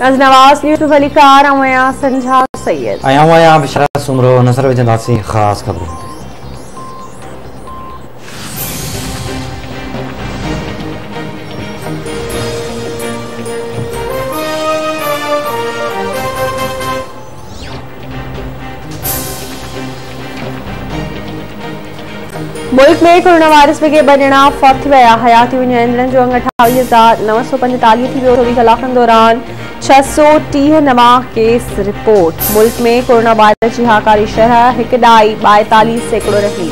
नवाज़ news वली car आया संझा सैयद आया बिशरा सुमरो नजर विझंदासीं ख़ासि ख़बरूं। मुल्क में कोरोना वायरस के बजना फौत थी विया। हयाती इंजन जो अंग 28,945 थी वियो। 24 कलाकनि दौरान 630 नवा केस रिपोर्ट। मुल्क में कोरोना वायरस की हाकारी शरह 1.42% रही।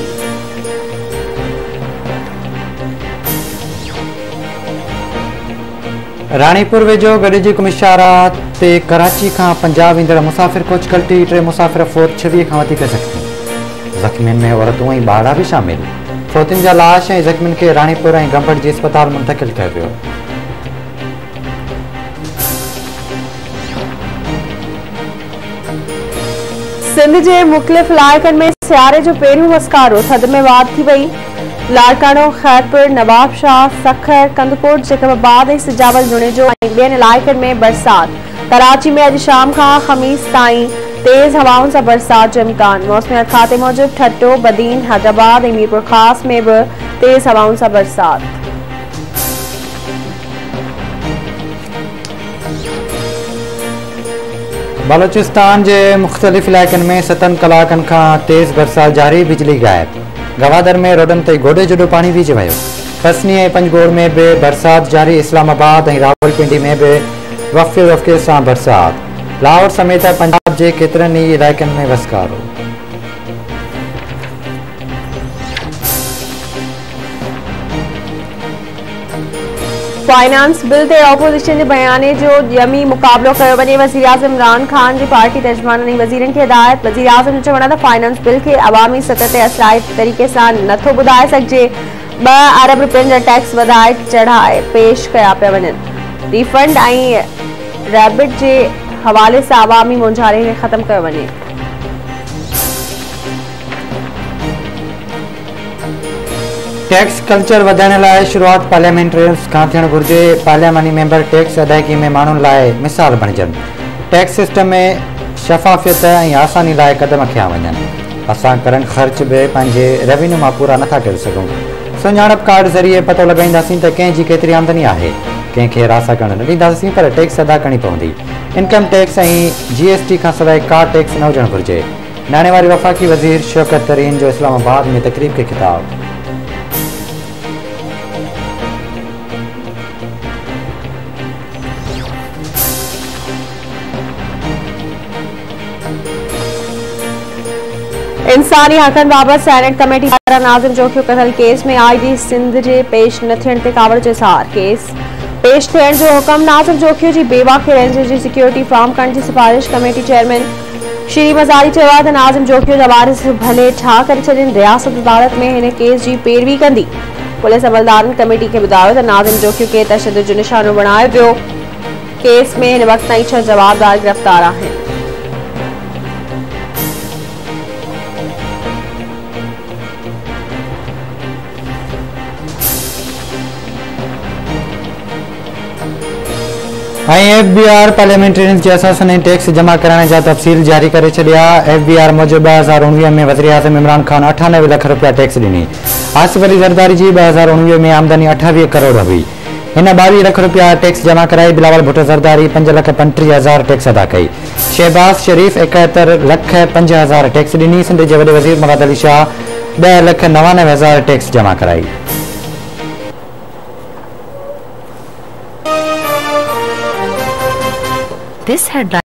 रानीपुर वेझो गडिजी कुमिशारा ते कराची का पंजाब ईंदड़ मुसाफ़िर कोच कल्टी। 3 मुसाफ़िर फोत 26 खां वधीक ज़ख़्मी। ज़ख़्मियुनि में औरतूं ऐं ॿार भी शामिल। फोतियुनि जा लाश ऐं ज़ख़्मियुनि खे रानीपुर ऐं गंभट जी अस्पताल मुंतक़िल कयो वियो। सिंध के मुख़्तलिफ़ इलाइक़नि में सियारे जो पहिरियों वसकारो। थधि में वाध थी वई। लाड़कानो, खैरपुर, नवाब शाह, सखर, कंदकोट, जैकबाबाद ऐं सिजावल जुणेजो ऐं ॿियनि इलाइक़नि में बरसात। कराची में अॼु शाम खां ख़मीस ताईं तेज़ हवाउनि सां बरसात जो इम्कान। मौसमियात खाते मूजिब ठट्टो, बदीन, हैदराबाद ऐं मीरपुर ख़ास में भी तेज़ हवाउनि सां बरसात। बलोचिस्तान के मुख़्तलिफ़ इलाइक़नि में 7 कलाकनि खां तेज़ बरसात जारी। बिजली गायब। गवादर में रोडनि ते गोडे जोडो पानी वीझ वियो। पसनी ऐं पंजगोड़ में भी बरसात जारी। इस्लामाबाद ऐं रावलपिंडी में भी वफ़े वफ़े सां बरसात। लाहौर समेत पंजाब के केतरनि ई इलाइक़नि में वसकारो। फाइनेंस बिल ते ऑपोजिशन के बयाने जो यमी मुकाबलो कयो वञे। वज़ीर आज़म इमरान खान की पार्टी तर्जमाननि ऐं वज़ीरनि खे हिदायत। वज़ीर आज़म जो चवण है फाइनेंस बिल के अवामी सतह ते असराई तरीक़े से नथो ॿुधाए सघिजे। 2 अरब रुपयनि जा टैक्स वधाए चढ़ाए पेश कया पिया वञनि। रिफंड ऐं रैबिट के हवाले से अवामी मुंझारे खे ख़त्म कयो वञे। टैक्स कल्चर वधाइण लाइ शुरुआत पार्लियामेंटेरियंस का थियण घुर्जे। पार्लियामानी मेंबर टैक्स अदायगी में माण्हुनि लाइ मिसाल बणजनि। टैक्स सिस्टम में शफ़ाफ़ियत ऐं आसानी लाइ क़दम खया वञनि। असां करंट ख़र्च भी पंहिंजे रेवेन्यू मां पूरा नथा करे सघूं। सुञाणप कार्ड ज़रिए पतो लॻाईंदासीं त कंहिंजी केतिरी आमदनी आहे। कंहिंखे रासा करण न ॾींदासीं पर टैक्स अदा करणी पवंदी। इनकम टैक्स ऐं GST खां सवाइ का टैक्स न हुजणु घुर्जे। नाणे वारी वफ़ाक़ी वज़ीर शौकत तरीन जो इस्लामाबाद में तक़रीब खे ख़िताब। इंसानी हक़नि बाबत सेनेट कमेटी पारां नाज़िम जोखियो कतल केस में IG सिंध के पेश न थियण ते कावड़ जो इज़हार। केस पेश थियण जो हुक्म नाज़िम जोखियो की बेवा के रेंजर की सिक्योरिटी फार्म करण की सिफारिश। कमेटी चेयरमैन श्री मज़ारी चयो आहे त नाज़िम जोखियो जा वारिस भले छा करे छॾनि, रियासत अदालत में हिन केस की पैरवी कंदी। पुलिस अमलदारनि कमेटी के ॿुधायो त नाज़िम जोखियो के तशद्दुद जो निशानो बणायो वियो। केस में हिन वक़्त ताईं 6 जवाबदार गिरफ़्तार आहिनि। FBR पार्लियामेंटेरियंस के असासन ऐं टैक्स जमा कराइण जा तफ़सील जारी करे छॾिया। FBR मूजिब 2019 में वज़ीर आज़म इमरान खान 98 लाख रुपया टैक्स ॾिनी। आसिफ अली ज़रदारी जी 2019 में आमदनी 28 करोड़ हुई। हिन 22 लाख रुपया टैक्स जमा कराई। बिलावल भुट्टो ज़रदारी 5,35,000 टैक्स अदा कई। शहबाज शरीफ 71,05,000 टैक्स ॾिनी। सिंध के वॾे वज़ीर मुराद अली शाह 10,99,000 टैक्स जमा कराई। This headline